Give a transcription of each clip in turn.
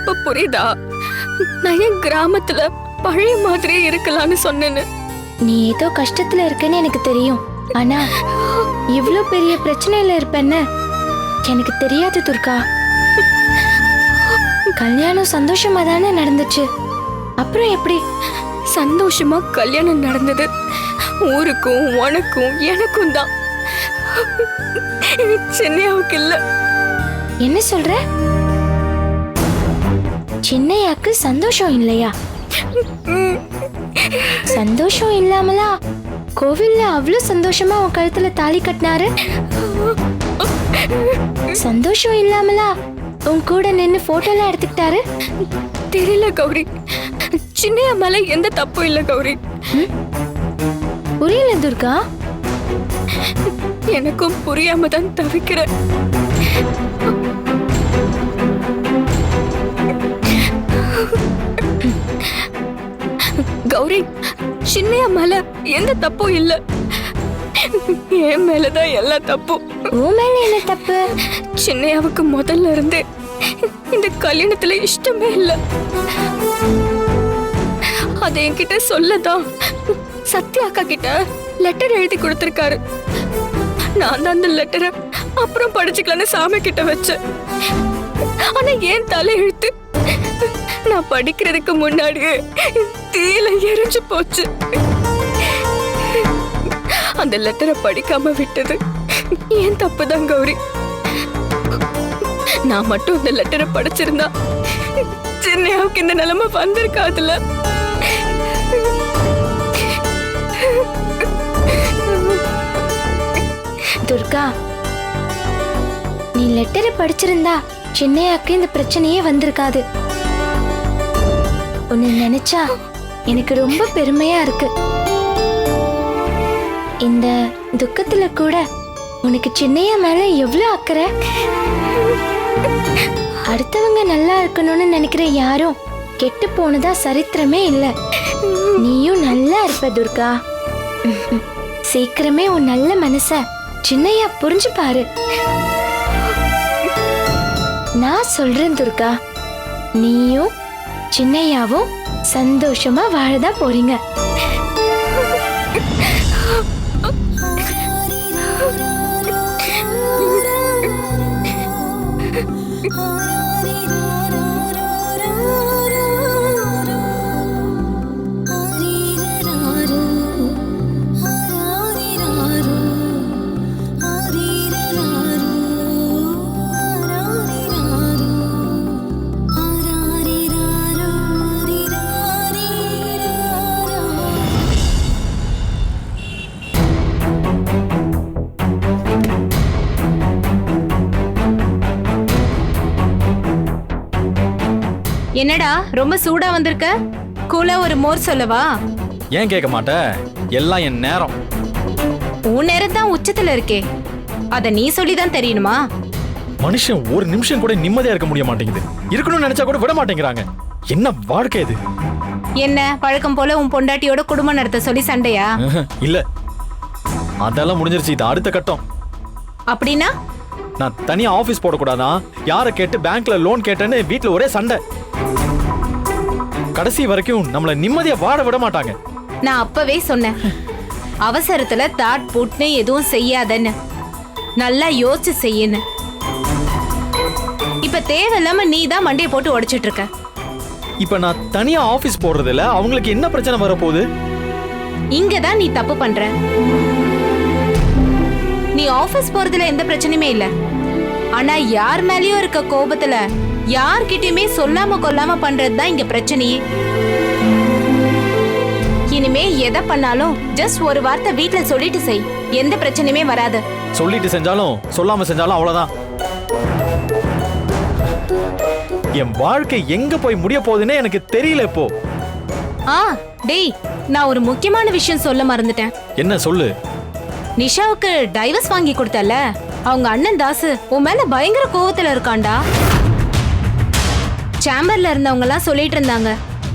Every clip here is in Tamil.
இப்ப புரியுதா நான் என் கிராமத்துல பழைய மாதிரியே இருக்கலாம்னு சொன்னேன்னு? நீ ஏதோ கஷ்டத்துல இருக்கன்னு எனக்கு தெரியும். ஆனா இவ்ளோ பெரிய பிரச்சனையில இருப்பேன்னு எனக்கு தெரியாது துர்கா. கல்யாணம் சந்தோஷமா தானே நடந்துச்சு. அப்புறம் எப்படி? சந்தோஷமா கல்யாணம் நடந்தது ஊருக்கும் உனக்கும் எனக்கும் தான், சின்னையாவுக்கு இல்ல. என்ன சொல்ற? சின்னையாக்கு சந்தோஷம் இல்லையா? சந்தோஷம் இல்லாமலா கோவில்ல அவ்வளவு சந்தோஷமா உன் கழுத்துல தாலி கட்டினாரு? சந்தோஷம் இல்லாமலா உன் கூட நின்னு போட்டோலாம் எடுத்துக்கிட்டாரு? தெரியல கௌரி, சின்னையா மேல எந்த தப்பும் இல்ல கௌரி. புரியல துர்கா. எனக்கும் புரியாம தான் தவிக்கிறேன். கௌரி, சின்னையா மேல எந்த தப்பும் இல்ல, என் மேலதான் எல்லா தப்பும். உன் மேல என்ன தப்பு? சின்னையாவுக்கு முதல்ல இருந்து இந்த கல்யாணத்துல இஷ்டமே இல்ல. அத என்கிட்ட சொல்லதான் சத்யா அக்கா கிட்ட லெட்டர் எழுதி கொடுத்திருக்காரு. நான் தான் அந்த லெட்டரை அப்புறம் படிச்சுக்கலான்னு சாமி கிட்ட வச்சேன். ஆனா ஏன் தலை எழுத்து நான் படிக்கிறதுக்கு முன்னாடியே தீயில எரிஞ்சு போச்சு. அந்த லெட்டரை படிக்காம விட்டது ஏன் தப்புதான் கௌரி. நான் மட்டும் அந்த லெட்டரை படிச்சிருந்தா சின்னையாவுக்கு இந்த நிலைமை வந்திருக்காதுல. துர்கா, நீ லெட்டரை படிச்சிருந்தா சின்னையாக்கு இந்த பிரச்சனையே வந்திருக்காது. உன்னை நினைச்சா எனக்கு ரொம்ப பெருமையா இருக்கு. இந்த துக்கத்துல கூட உனக்கு சின்னையா மேல எவ்வளவு அக்கறை. அடுத்தவங்க நல்லா இருக்கணும்னு நினைக்கிற யாரும் கெட்டு போனதா சரித்திரமே இல்ல. நீயும் நல்லா இருப்ப துர்கா. சீக்கிரமே உன் நல்ல மனச சின்னையா புரிஞ்சு பாரு. நான் சொல்றேன் துர்கா, நீயும் சின்னையாவும் சந்தோஷமா வாழதான் போறீங்க. என்னடா ரொம்ப சூடா வந்திருக்க? கூலா ஒரு மோர் சொல்லவா? ஏன் கேட்க மாட்ட? எல்லாம் என் நேரம். உன் நேரம் தான் உச்சத்துல இருக்கே, அத நீ சொல்லிதான் தெரியணுமா? மனுஷன் ஒரு நிமிஷம் கூட நிம்மதியா இருக்க முடிய மாட்டேங்குது. இருக்கணும்னு நினைச்சா கூட விட மாட்டேங்கிறாங்க. என்ன வாழ்க்கை இது? என்ன பழக்கம் போல உன் பொண்டாட்டியோட குடும்பம் நடத்த சொல்லி சண்டையா? இல்ல, அதெல்லாம் முடிஞ்சிருச்சு. இது அடுத்த கட்டம். அப்படின்னா நான் தனியா ஆபீஸ் போடக்கூடாதான், யாரை கேட்டு பேங்க்ல லோன் கேட்டேன்னு வீட்டுல ஒரே சண்டை. கடைசி வரைக்கும் நம்மள நிம்மதியா வாழ விட மாட்டாங்க. நான் அப்பவே சொன்னேன், அவசரத்துல தாட் புட்னு எதுவும் செய்யாதன்னு, நல்லா யோசிச்சு செய்யன்னு. இப்ப தேவையில்லாம நீ தான் மண்டையை போட்டு உடைச்சிட்டு இருக்க. இப்ப நான் தனியா ஆபீஸ் போடுறதுல அவங்களுக்கு என்ன பிரச்சனை வரப்போகுது? இங்கதான் நீ தப்பு பண்ற. நீ ஆபீஸ் போறதுல எந்த பிரச்சனையுமே இல்ல. ஆனா யார் மேலயும் இருக்க கோபத்துல யார்கிட்டயுமே சொல்லாம கொல்லாம பண்றதுதான் இங்க பிரச்சனையே. இனிமே எதை பண்ணாலும் ஜஸ்ட் ஒரு வார்த்தை வீட்டுல சொல்லிட்டு செய், எந்த பிரச்சனையுமே வராது. சொல்லிட்டு செஞ்சாலும் சொல்லாம செஞ்சாலும் அவ்வளவுதான். என் வாழ்க்கை எங்க போய் முடிய போகுதுன்னே எனக்கு தெரியல இப்போ. டேய், நான் ஒரு முக்கியமான விஷயம் சொல்ல மறந்துட்டேன். என்ன சொல்லு? நிஷாவுக்கு டைவர்ஸ் வாங்கி கொடுத்தல, அவங்க அண்ணன் தாசு உன் மேல பயங்கர கோவத்துல இருக்காண்டா. சேம்பர்ல இருந்தவங்க எல்லாம் சொல்லிட்டு இருந்தாங்க,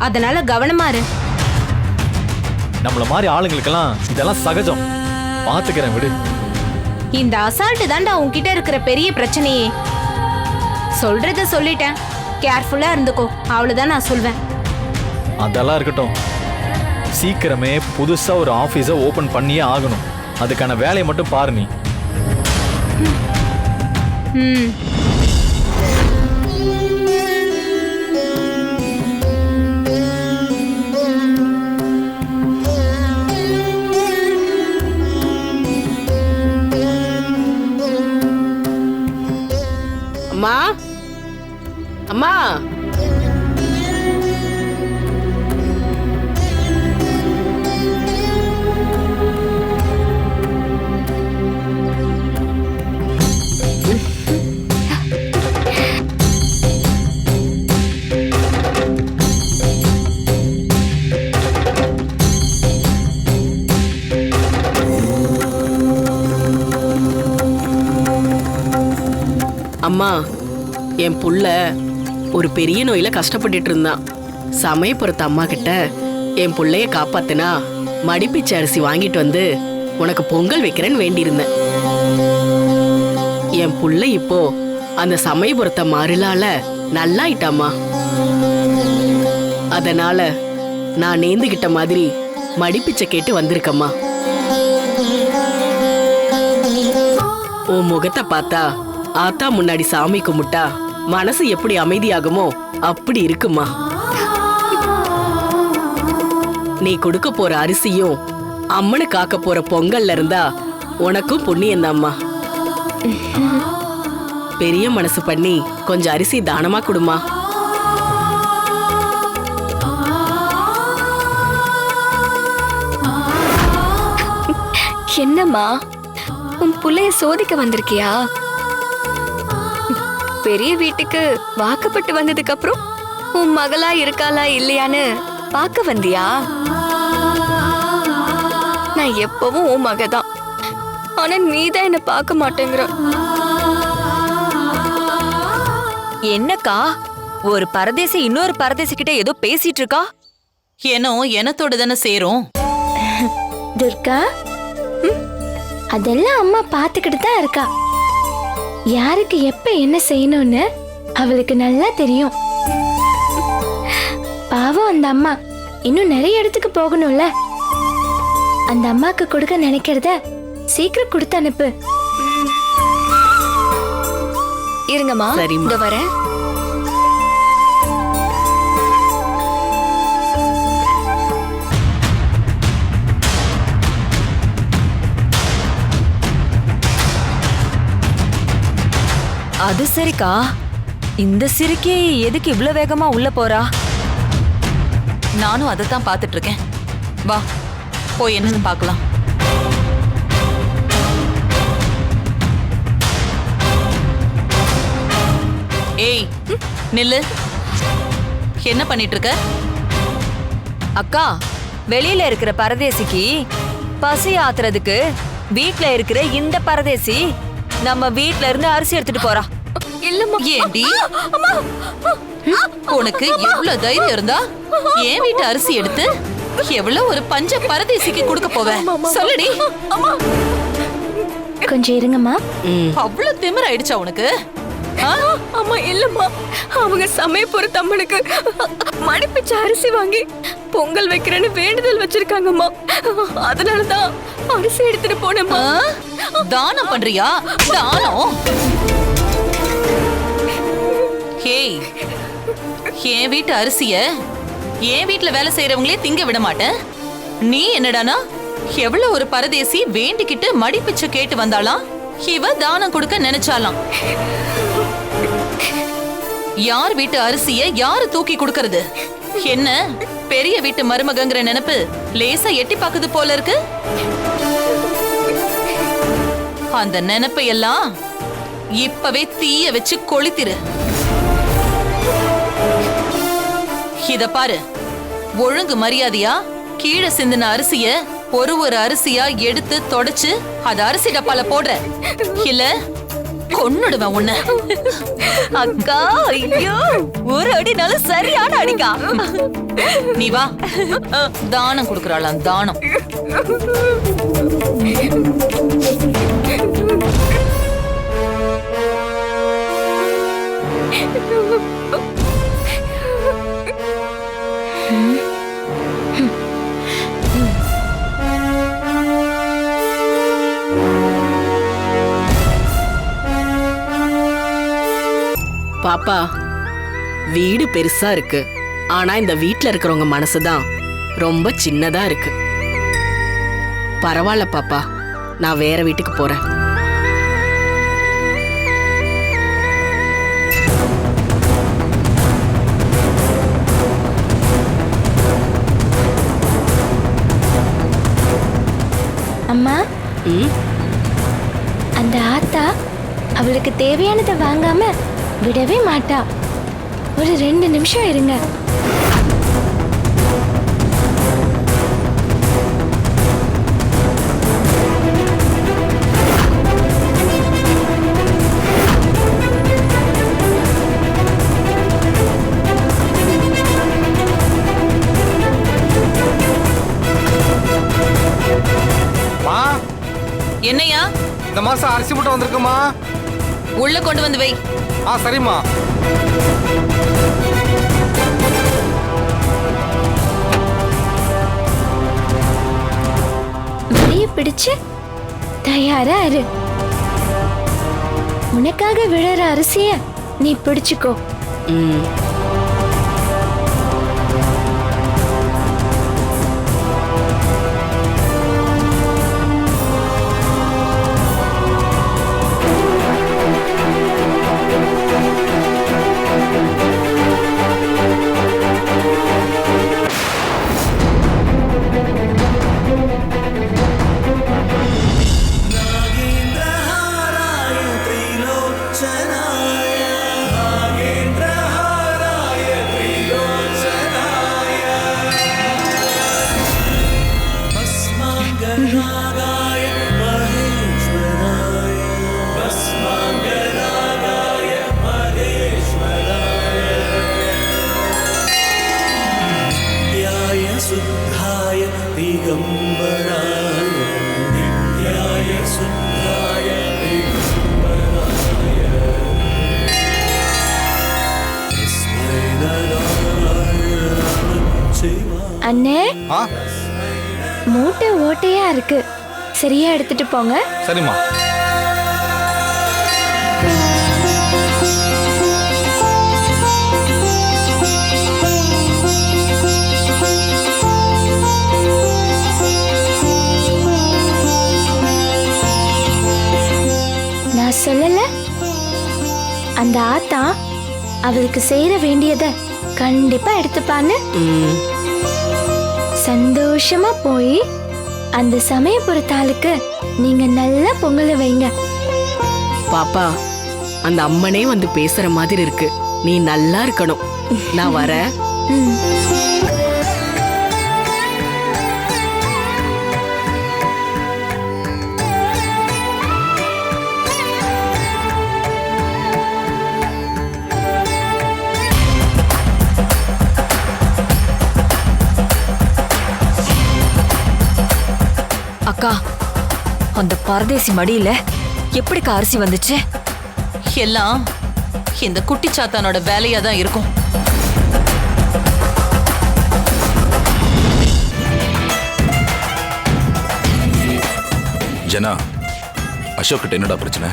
அதனால கவனமா இரு. நம்மள மாதிரி ஆளுங்களுக்கெல்லாம் இதெல்லாம் சகஜம். பாத்துக்கிறேன், விடு. இந்த அசால்ட் தாண்டா உன்கிட்ட இருக்கிற பெரிய பிரச்சனையே. சொல்றத சொல்லிட்டேன், கேர்ஃபுல்லா இருந்துக்கோ, அவ்வளவுதான் நான் சொல்வேன். அதெல்லாம் இருக்கட்டும். சீக்கிரமே புதுசா ஒரு ஆபீஸ ஓபன் பண்ணியே ஆகணும். அதுக்கான வேலையை மட்டும் பாரு நீ. ம். அம்மா, அம்மா, அம்மா, என் புள்ள ஒரு பெரிய நோயில கஷ்டப்பட்டுட்டு இருந்தான். சமயபுரத்து அம்மா கிட்ட என் புள்ளைய காப்பாத்துனா மடிப்பிச்சை அரிசி வாங்கிட்டு வந்து உனக்கு பொங்கல் வைக்கிறேன்னு வேண்டியிருந்தேன். என் புள்ள இப்போ அந்த சமயபுரத்தை மருளால நல்லாயிட்டாம்மா. அதனால நான் நேர்ந்துகிட்ட மாதிரி மடிப்பிச்சை கேட்டு வந்திருக்கம்மா. உன் முகத்தை பார்த்தா ஆத்தா முன்னாடி சாமி கும்பிட்டா மனசு எப்படி அமைதியாகுமோ அப்படி இருக்குமா. நீ கொடுக்க போற அரிசியும் அம்மனு காக்க போற பொங்கல்ல இருந்தா உனக்கும் புண்ணியந்தாம்மா. பெரிய மனசு பண்ணி கொஞ்சம் அரிசி தானமா கொடுமா. என்னம்மா, உன் புள்ளைய சோதிக்க வந்திருக்கியா? பெரிய வீட்டுக்கு வாக்கப்பட்டு வந்ததுக்கு அப்புறம் உன் மகளா இருக்காளா இல்லையான்னு பார்க்க வந்தியா? நான் எப்பவும் உன் மகதான், ஆனா நீதான் என்ன பார்க்க மாட்டேங்கிற. என்னக்கா, ஒரு பரதேசி இன்னொரு பரதேசி கிட்ட ஏதோ பேசிட்டு இருக்கா? ஏனோ எனத்தோட தானே சேரும். துர்கா, அதெல்லாம் அம்மா பாத்துக்கிட்டு தான் இருக்கா. யாருக்கு எப்ப என்ன செய்யணும்னு அவளுக்கு நல்லா தெரியும். பாவம் அந்த அம்மா இன்னும் நிறைய இடத்துக்கு போகணும்ல. அந்த அம்மாக்கு கொடுக்க நினைக்கிறத சீக்கிரம் கொடுத்து அனுப்பு. இருங்கம்மா, சரிம்மா. இங்க வரேன். அது சரிக்கா, இந்த சிறுக்கி எதுக்கு இவ்ளோ வேகமா உள்ள போறா? நானும் அதைத்தான் பாத்துட்டு இருக்கேன். வா, போய் என்னன்னு பார்க்கலாம். ஏய், நில்லு. என்ன பண்ணிட்டு இருக்க? அக்கா, வெளியில இருக்கிற பரதேசிக்கு பசி ஆத்துறதுக்கு வீட்ல இருக்கிற இந்த பரதேசி நம்ம வீட்ல இருந்து அரிசி எடுத்துட்டு போறா. இல்லம்மா. ஏண்டி, உனக்கு எவ்வளவு தைரியம் இருந்தா என் வீட்டு அரிசி எடுத்து எவ்வளவு ஒரு பஞ்ச பரதேசிக்கு கொடுக்க போவ? சொல்லுடி. கொஞ்சம் இருங்கம்மா. அவ்வளவு திமிர் ஆயிடுச்சா உனக்கு? அம்மா இல்லம்மா, அவங்க சமயபுரத்து அம்மனுக்கு மடிப்பிச்ச அரிசி வாங்கி பொங்கல் வைக்கிறேன்னு வேண்டுதல் வச்சிருக்காங்கம்மா. அதனாலதான் அரிசி எடுத்துட்டு போனேம்மா. தானம் பண்றியா? தானம்? ஹேய், என் வீட்டு அரிசிய என் வீட்டுல வேலை செய்யறவங்களே திங்க விட மாட்டேன். நீ என்னடானா எவ்வளவு ஒரு பரதேசி வேண்டிக்கிட்டு மடிப்பிச்சை கேட்டு வந்தாலாம், இவ தானம் கொடுக்க நினைச்சாலாம். யார் வீட்டு அரிசிய யாரு தூக்கி கொடுக்கறது? என்ன பெரிய வீட்டு மருமகங்கிற நினைப்பு லேசா எட்டி பாக்குது போல இருக்கு. அந்த நினைப்பை எல்லாம் இப்பவே தீய வச்சு கொளுத்திரு. இத பாரு, ஒழுங்கு மரியாதையா கீழே சிந்தின அரிசிய ஒரு ஒரு அரிசியா எடுத்து தொடச்சு அத அரிசி டப்பால போடுற, இல்ல கொன்னுடுவேன் உன்னை. அக்கா, ஐயோ, ஒரு அடினாலும் சரியான அடிக்கா. நீ வா, தானம் கொடுக்கறாளாம், தானம். பாப்பா, வீடு பெருசா இருக்கு. ஆனா இந்த வீட்ல இருக்கிறவங்க மனசுதான் ரொம்ப சின்னதா இருக்கு. பரவாயில்ல பாப்பா, நான் வேற வீட்டுக்கு போறேன். அம்மா, ம், அந்த ஆத்தா அவளுக்கு தேவையானதை வாங்காம விடவே மாட்டா. ஒரு 2 நிமிஷம் இருங்க. மா, என்னையா இந்த மாசம் அரிசி மூட்டை வந்திருக்குமா? உள்ள கொண்டு வந்து வை. சரிம்மா. வழிய பிடிச்சு தயாரா இரு. உனக்காக விழற அரிசிய நீ பிடிச்சுக்கோ. ம். शुद्धाय दिगंबराय नित्याय शुद्धाय दिगंबराय तस्मै नारायणाय शिवाय. அண்ணே, ஆ, மூட்டை ஓட்டையா இருக்கு, சரியா எடுத்துட்டு போங்க. சரிம்மா. நான் சொல்லல, அந்த ஆத்தா அவளுக்கு செய்யற வேண்டியத கண்டிப்பா எடுத்துப்பான்னு. ம். சந்தோஷமா போய் அந்த சமயபுரத்தாளுக்கு நீங்க நல்லா பொங்கல வைங்க. பாப்பா, அந்த அம்மனே வந்து பேசுற மாதிரி இருக்கு. நீ நல்லா இருக்கணும். நான் வரேன். ம். அக்கா, அந்த பரதேசி மடியில எப்படிக்கா அரிசி வந்துச்சு? எல்லாம் இந்த குட்டிச்சாத்தானோட வேலையா தான் இருக்கும். ஜனா, அசோக் கிட்ட என்னடா பிரச்சனை?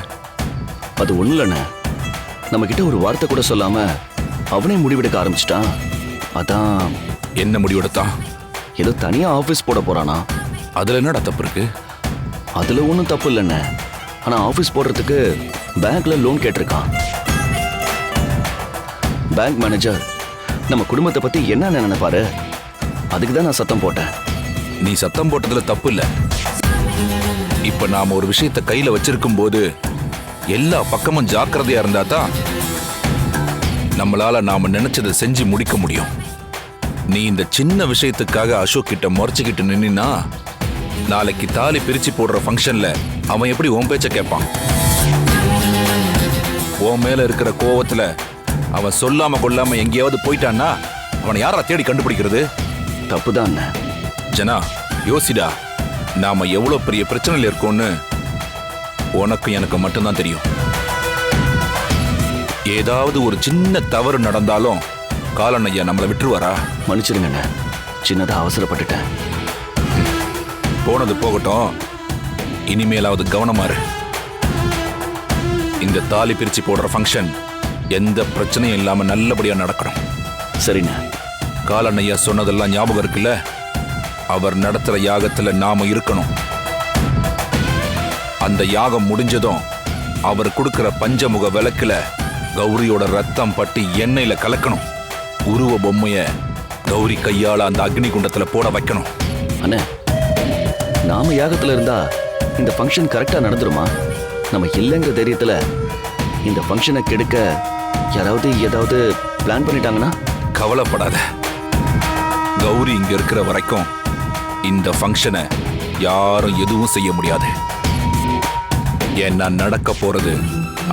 அது ஒண்ணு இல்லண்ணே, நம்ம கிட்ட ஒரு வார்த்தை கூட சொல்லாம அவனே முடிவெடுக்க ஆரம்பிச்சிட்டான். அதான். என்ன முடிவெடுத்தான்? ஏதோ தனியா ஆபீஸ் போட போறானா. அதுல என்னடா தப்பு இருக்கு? அதுல ஒன்றும் தப்பு இல்லைண்ணே. ஆனா ஆபீஸ் போடுறதுக்கு பேங்க்ல லோன் கேட்டிருக்கான். பேங்க் மேனேஜர் நம்ம குடும்பத்தை பத்தி என்ன நினைப்பாரு, அதுக்கு தான் நான் சத்தம் போட்டேன். நீ சத்தம் போட்டதுல தப்பு இல்ல. இப்ப நாம ஒரு விஷயத்தை கையில வச்சிருக்கும் போது எல்லா பக்கமும் ஜாக்கிரதையா இருந்தா தான் நம்மளால நாம நினைச்சதை செஞ்சு முடிக்க முடியும். நீ இந்த சின்ன விஷயத்துக்காக அசோக் கிட்ட முறைச்சுக்கிட்டு நின்னா நாளைக்கு தாலி பிரிச்சு போடுற ஃபங்க்ஷன்ல அவன் எப்படி உன் பேச்ச கேட்பான்? உன் மேல இருக்கிற கோவத்துல அவன் சொல்லாம கொள்ளாம எங்கேயாவது போயிட்டான்னா அவனை யாரா தேடி கண்டுபிடிக்கிறது? தப்புதான். ஜனா, யோசிடா. நாம எவ்வளவு பெரிய பிரச்சனையில இருக்கோம்னு உனக்கு எனக்கு மட்டும்தான் தெரியும். ஏதாவது ஒரு சின்ன தவறு நடந்தாலும் காலன் ஐயா நம்மளை விட்டுருவாரா? மன்னிச்சிருங்க, சின்னதா அவசரப்பட்டுட்டேன். போனது போகட்டும், இனிமேலாவது கவனமா இரு. இந்த தாலி பிரிச்சு போடுற ஃபங்க்ஷன் எந்த பிரச்சனையும் இல்லாம நல்லபடியா நடக்கணும். சரிண்ணே. காலண்ணையா சொன்னதெல்லாம் ஞாபகம் இருக்குல்ல? அவர் நடத்துற யாகத்துல நாம இருக்கணும். அந்த யாகம் முடிஞ்சதும் அவர் கொடுக்கிற பஞ்சமுக விளக்குல கௌரியோட ரத்தம் பட்டு எண்ணெயில கலக்கணும். உருவ பொம்மைய கௌரி கையால அந்த அக்னி குண்டத்துல போட வைக்கணும். அண்ணே, நாம யாகத்துல இருந்தா இந்த ஃபங்க்ஷன் கரெக்டா நடந்துருமா? நம்ம இல்லைங்கிற தைரியத்துல இந்த ஃபங்க்ஷனை கெடுக்க யாராவது ஏதாவது பிளான் பண்ணிட்டாங்கன்னா? கவலைப்படாத. கௌரி இங்க இருக்கிற வரைக்கும் இந்த ஃபங்க்ஷனை யாரும் எதுவும் செய்ய முடியாது. ஏன்னா நடக்க போறது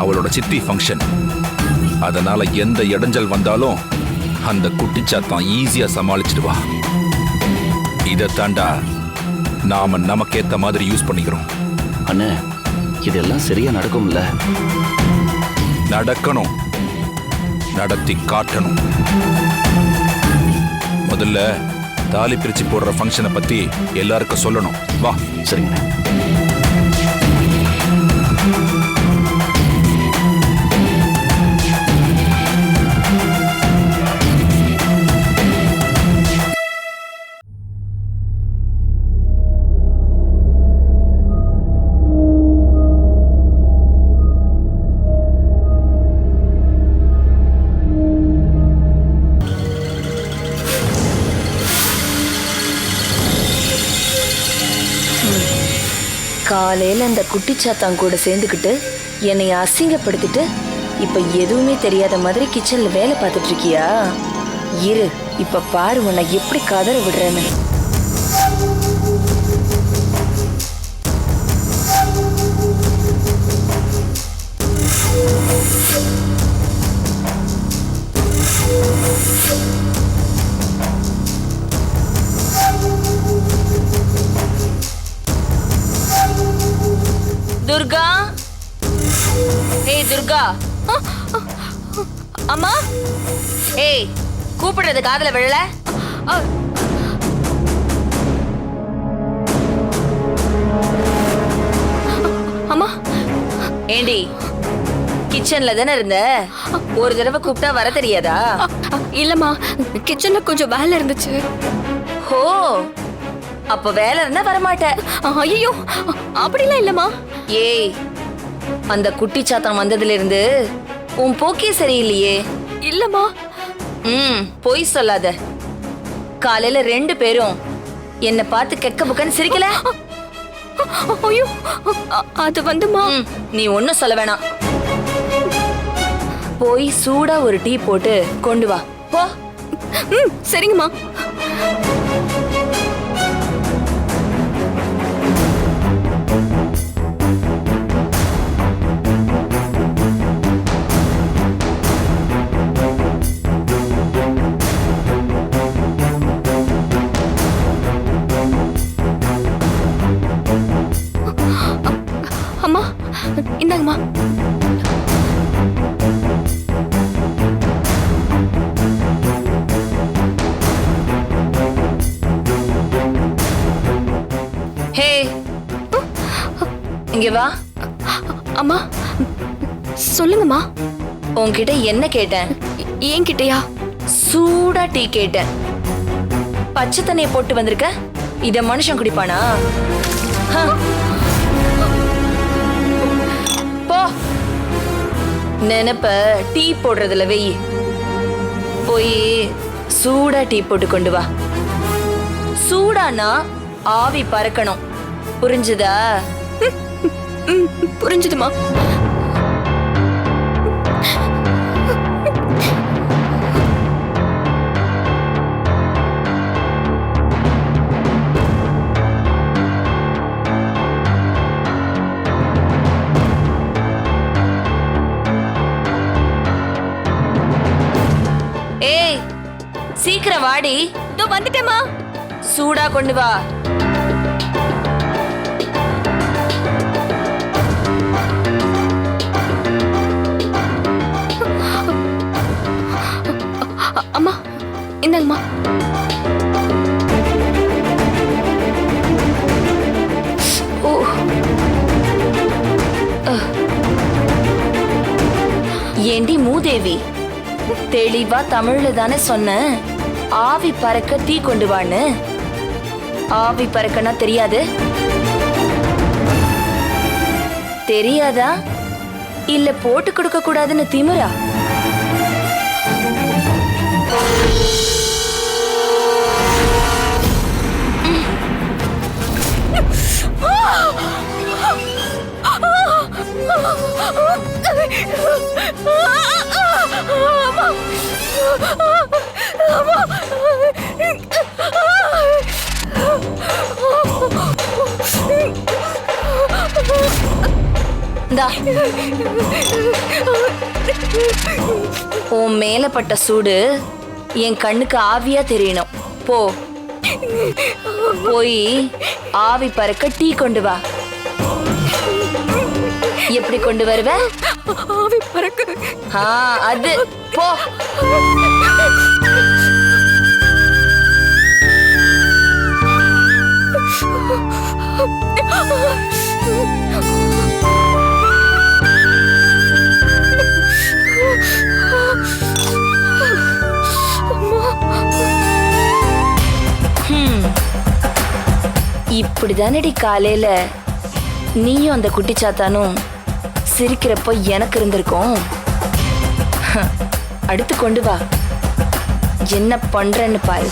அவளோட சித்தி ஃபங்க்ஷன். அதனால எந்த இடைஞ்சல் வந்தாலும் அந்த குட்டிச்சாத்தான் ஈஸியா சமாளிச்சிடுவா. இதை தாண்டா நாம நமக்கேத்த மாதிரி யூஸ் பண்ணிக்கிறோம். அண்ணே, இதெல்லாம் சரியா நடக்கும்ல? நடக்கணும், நடத்தி காட்டணும். முதல்ல தாலி பிரிச்சு போடுற ஃபங்க்ஷனை பத்தி எல்லாருக்கும் சொல்லணும். வா. சரிங்க. காலையில அந்த குட்டிச்சாத்தான் கூட சேர்ந்துக்கிட்டு என்னை அசிங்கப்படுத்திட்டு இப்ப எதுவுமே தெரியாத மாதிரி கிச்சன்ல வேலை பார்த்துட்டு இருக்கியா? இரு, இப்ப பாரு உன்னை எப்படி கதற விடுறேன்னு. துர்கா, ஏய் துர்கா. அம்மா, ஏய், கூப்பிடுறது காதுல விழல? அம்மா. ஏண்டி, கிச்சன்ல தானே இருந்த? ஒரு தடவை கூப்பிட்டா வர தெரியாதா? இல்லம்மா, கிச்சன்ல கொஞ்சம் வேலை இருந்துச்சு. ஹோ, அப்ப வேலை இருந்தா வரமாட்டேன். ஐயோ, அப்படிலாம் இல்லம்மா. ஏய், அந்த குட்டிச்சாத்தான் வந்ததுல இருந்து உன் போக்கே சரியில்லையே. இல்லம்மா. பொய் சொல்லாத. காலையில 2 பேரும் என்ன பார்த்து கெக்க புக்கன்னு சிரிக்கல? ஐயோ, அது வந்துமா. நீ ஒன்னும் சொல்ல வேணாம். போய் சூடா ஒரு டீ போட்டு கொண்டு வா போ. சரிங்கம்மா. அம்மா, இந்தாங்கம்மா. ஹே, இங்க வா. அம்மா, சொல்லுங்கம்மா. உன்கிட்ட என்ன கேட்டேன்? ஏன் கிட்டயா? சூடா டீ கேட்டேன். பச்சை தண்ணியை போட்டு வந்திருக்க. இத மனுஷன் குடிப்பானா? போ, நினைப்ப டீ போடுறதுல வெயி. போய் சூடா டீ போட்டு கொண்டு வா. சூடானா ஆவி பறக்கணும், புரிஞ்சுதா? புரிஞ்சுதுமா. ஏய், சீக்கிரம் வாடி. இதோ வந்துட்டேமா. சூடா கொண்டு வா. அம்மா, இந்தாங்கம்மா. ஏண்டி மூதேவி, தெளிவா தமிழ்ல தானே சொன்ன ஆவி பறக்க தீ கொண்டு வான்னு. ஆவி பறக்கனா தெரியாது? தெரியாதா இல்ல போட்டு கொடுக்க கூடாதுன்னு திமிரா? உன் மேல பட்ட சூடு என் கண்ணுக்கு ஆவியா தெரியணும். போ, போய் ஆவி பறக்க டீ கொண்டு வா. எப்படி கொண்டு வருவ? ஆவி பறக்க. அது போ. இப்படிதானடி காலையில நீயும் அந்த குட்டிச்சாத்தானும் சிரிக்கிறப்போ எனக்கு இருந்திருக்கும். அடுத்து கொண்டு வா, என்ன பண்றேன்னு பாரு.